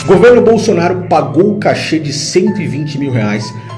Governo Bolsonaro pagou o cachê de R$120 mil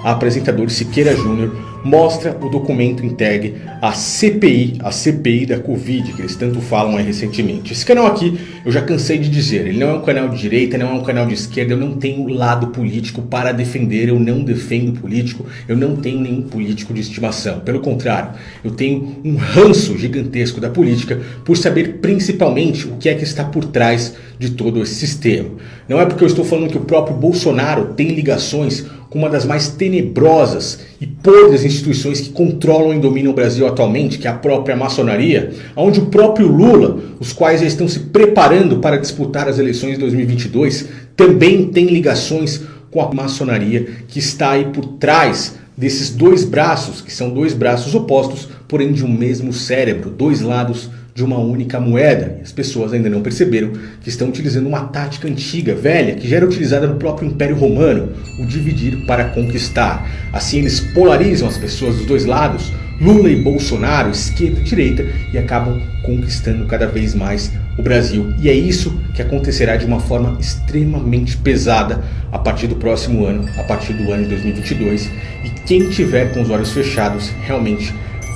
a apresentador Siqueira Júnior, mostra o documento entregue à CPI, a CPI da Covid, que eles tanto falam aí recentemente. Esse canal aqui, eu já cansei de dizer, ele não é um canal de direita, não é um canal de esquerda, eu não tenho lado político para defender, eu não defendo político, eu não tenho nenhum político de estimação. Pelo contrário, eu tenho um ranço gigantesco da política por saber principalmente o que é que está por trás de todo esse sistema. Não é porque eu estou falando que o próprio Bolsonaro tem ligações com uma das mais tenebrosas e podres instituições que controlam e dominam o Brasil atualmente, que é a própria maçonaria, onde o próprio Lula, os quais já estão se preparando para disputar as eleições de 2022, também tem ligações com a maçonaria que está aí por trás desses dois braços, que são dois braços opostos, porém de um mesmo cérebro, dois lados de uma única moeda. E as pessoas ainda não perceberam que estão utilizando uma tática antiga, velha, que já era utilizada no próprio Império Romano, o dividir para conquistar. Assim eles polarizam as pessoas dos dois lados, Lula e Bolsonaro, esquerda e direita, e acabam conquistando cada vez mais o Brasil. E é isso que acontecerá de uma forma extremamente pesada a partir do próximo ano, a partir do ano de 2022. E quem tiver com os olhos fechados realmente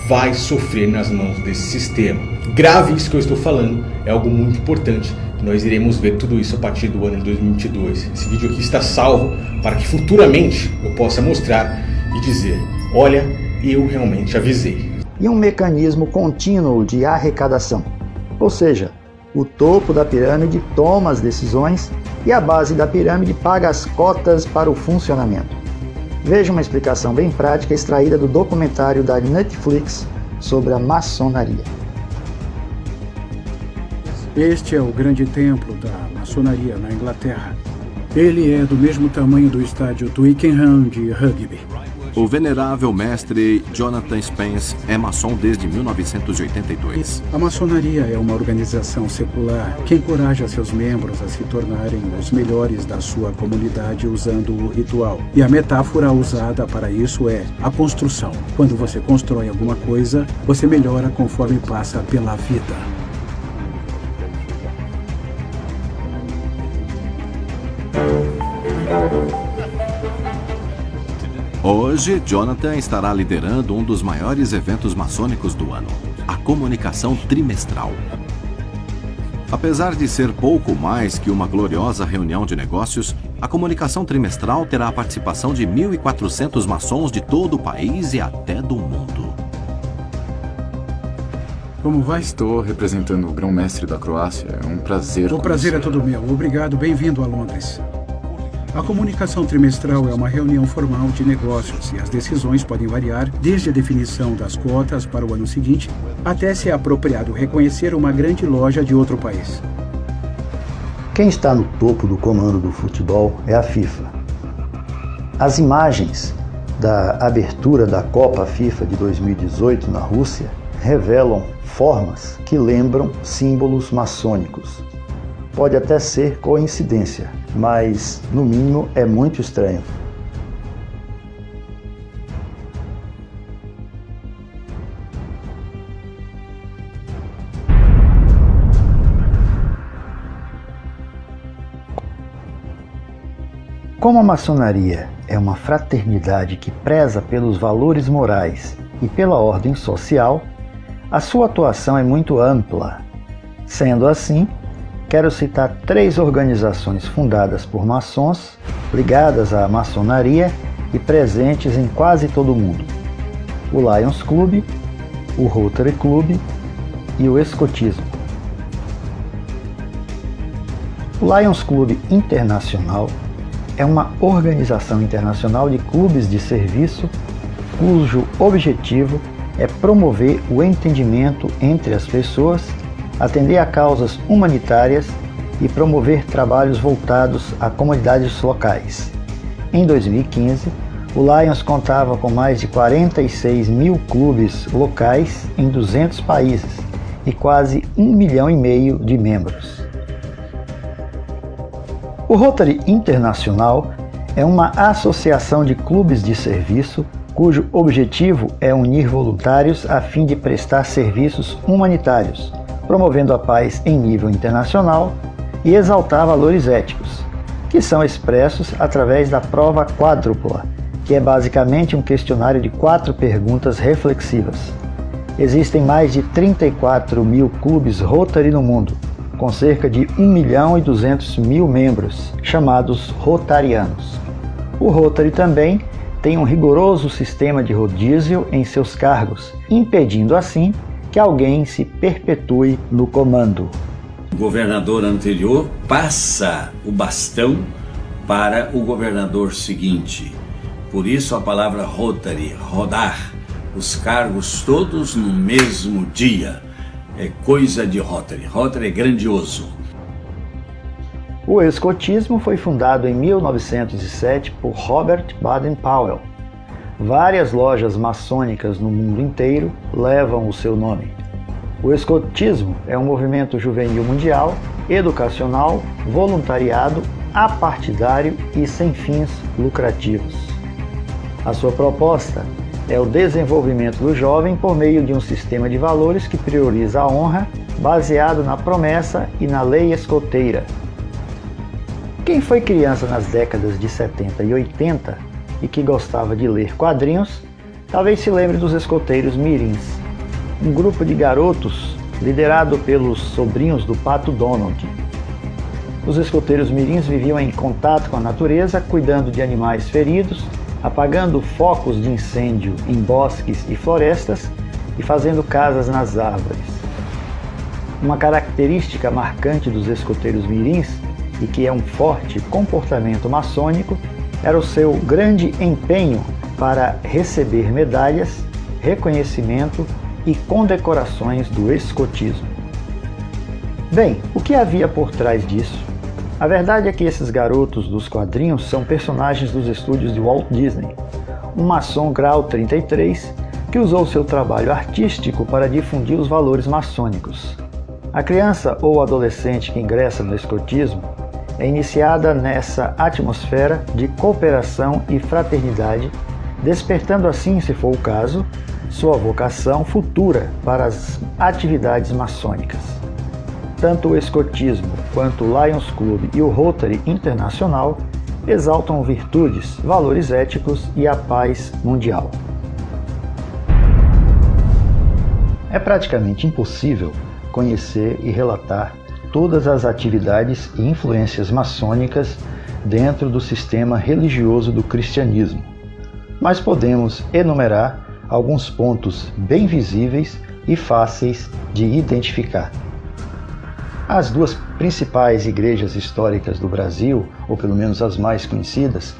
vai sofrer nas mãos desse sistema. Grave isso que eu estou falando, é algo muito importante. Nós iremos ver tudo isso a partir do ano de 2022. Esse vídeo aqui está salvo para que futuramente eu possa mostrar e dizer: olha, eu realmente avisei. E um mecanismo contínuo de arrecadação. Ou seja, o topo da pirâmide toma as decisões e a base da pirâmide paga as cotas para o funcionamento. Veja uma explicação bem prática extraída do documentário da Netflix sobre a maçonaria. Este é o grande templo da maçonaria na Inglaterra. Ele é do mesmo tamanho do estádio Twickenham de rugby. O venerável mestre Jonathan Spence é maçom desde 1982. A maçonaria é uma organização secular que encoraja seus membros a se tornarem os melhores da sua comunidade usando o ritual. E a metáfora usada para isso é a construção. Quando você constrói alguma coisa, você melhora conforme passa pela vida. Hoje, Jonathan estará liderando um dos maiores eventos maçônicos do ano, a comunicação trimestral. Apesar de ser pouco mais que uma gloriosa reunião de negócios, a comunicação trimestral terá a participação de 1.400 maçons de todo o país e até do mundo. Como vai? Estou representando o grão-mestre da Croácia. É um prazer. O prazer é todo meu. Obrigado. Bem-vindo a Londres. A comunicação trimestral é uma reunião formal de negócios e as decisões podem variar desde a definição das cotas para o ano seguinte até se é apropriado reconhecer uma grande loja de outro país. Quem está no topo do comando do futebol é a FIFA. As imagens da abertura da Copa FIFA de 2018 na Rússia revelam formas que lembram símbolos maçônicos. Pode até ser coincidência, mas, no mínimo, é muito estranho. Como a maçonaria é uma fraternidade que preza pelos valores morais e pela ordem social, a sua atuação é muito ampla. Sendo assim, quero citar 3 organizações fundadas por maçons, ligadas à maçonaria e presentes em quase todo o mundo: o Lions Club, o Rotary Club e o Escotismo. O Lions Club Internacional é uma organização internacional de clubes de serviço cujo objetivo é promover o entendimento entre as pessoas, atender a causas humanitárias e promover trabalhos voltados a comunidades locais. Em 2015, o Lions contava com mais de 46 mil clubes locais em 200 países e quase 1,5 milhão de membros. O Rotary Internacional é uma associação de clubes de serviço cujo objetivo é unir voluntários a fim de prestar serviços humanitários, promovendo a paz em nível internacional e exaltar valores éticos, que são expressos através da prova quádrupla, que é basicamente um questionário de 4 perguntas reflexivas. Existem mais de 34 mil clubes Rotary no mundo, com cerca de 1.200.000 membros, chamados rotarianos. O Rotary também tem um rigoroso sistema de rodízio em seus cargos, impedindo assim que alguém se perpetue no comando. O governador anterior passa o bastão para o governador seguinte. Por isso a palavra Rotary, rodar, os cargos todos no mesmo dia. É coisa de Rotary. Rotary é grandioso. O escotismo foi fundado em 1907 por Robert Baden-Powell. Várias lojas maçônicas no mundo inteiro levam o seu nome. O escotismo é um movimento juvenil mundial, educacional, voluntariado, apartidário e sem fins lucrativos. A sua proposta é o desenvolvimento do jovem por meio de um sistema de valores que prioriza a honra, baseado na promessa e na lei escoteira. Quem foi criança nas décadas de 70 e 80 e que gostava de ler quadrinhos, talvez se lembre dos escoteiros mirins, um grupo de garotos liderado pelos sobrinhos do Pato Donald. Os escoteiros mirins viviam em contato com a natureza, cuidando de animais feridos, apagando focos de incêndio em bosques e florestas e fazendo casas nas árvores. Uma característica marcante dos escoteiros mirins, e que é um forte comportamento maçônico, era o seu grande empenho para receber medalhas, reconhecimento e condecorações do escotismo. Bem, o que havia por trás disso? A verdade é que esses garotos dos quadrinhos são personagens dos estúdios de Walt Disney, um maçom grau 33 que usou seu trabalho artístico para difundir os valores maçônicos. A criança ou adolescente que ingressa no escotismo é iniciada nessa atmosfera de cooperação e fraternidade, despertando assim, se for o caso, sua vocação futura para as atividades maçônicas. Tanto o escotismo quanto o Lions Club e o Rotary Internacional exaltam virtudes, valores éticos e a paz mundial. É praticamente impossível conhecer e relatar todas as atividades e influências maçônicas dentro do sistema religioso do cristianismo, mas podemos enumerar alguns pontos bem visíveis e fáceis de identificar. As duas principais igrejas históricas do Brasil, ou pelo menos as mais conhecidas,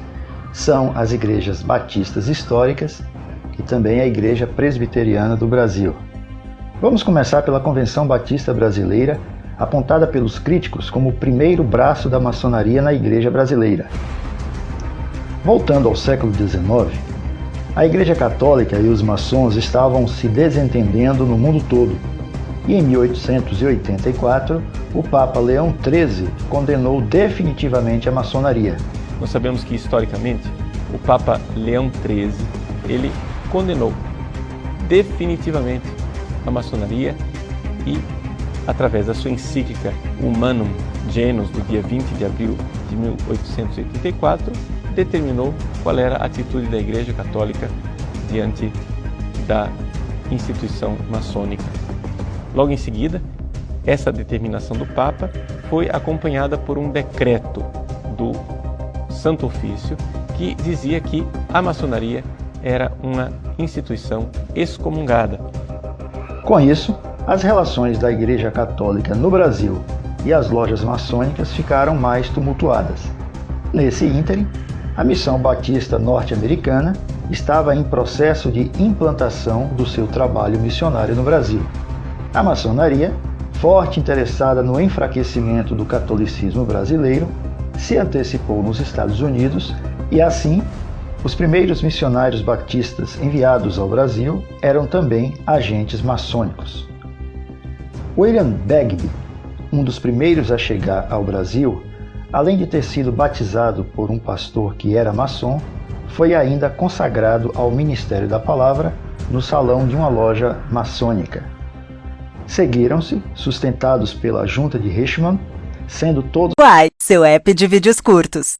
são as igrejas batistas históricas e também a Igreja Presbiteriana do Brasil. Vamos começar pela Convenção Batista Brasileira, apontada pelos críticos como o primeiro braço da maçonaria na Igreja brasileira. Voltando ao século XIX, a Igreja Católica e os maçons estavam se desentendendo no mundo todo, e em 1884, o Papa Leão XIII condenou definitivamente a maçonaria. Nós sabemos que, historicamente, o Papa Leão XIII, ele condenou definitivamente a maçonaria e, através da sua encíclica Humanum Genus, do dia 20 de abril de 1884, determinou qual era a atitude da Igreja Católica diante da instituição maçônica. Logo em seguida, essa determinação do Papa foi acompanhada por um decreto do Santo Ofício que dizia que a maçonaria era uma instituição excomungada. Com isso, as relações da Igreja Católica no Brasil e as lojas maçônicas ficaram mais tumultuadas. Nesse ínterim, a Missão Batista Norte-Americana estava em processo de implantação do seu trabalho missionário no Brasil. A maçonaria, forte interessada no enfraquecimento do catolicismo brasileiro, se antecipou nos Estados Unidos e, assim, os primeiros missionários batistas enviados ao Brasil eram também agentes maçônicos. William Bagby, um dos primeiros a chegar ao Brasil, além de ter sido batizado por um pastor que era maçom, foi ainda consagrado ao ministério da palavra no salão de uma loja maçônica. Seguiram-se, sustentados pela junta de Richmond, sendo todos seu app de vídeos curtos.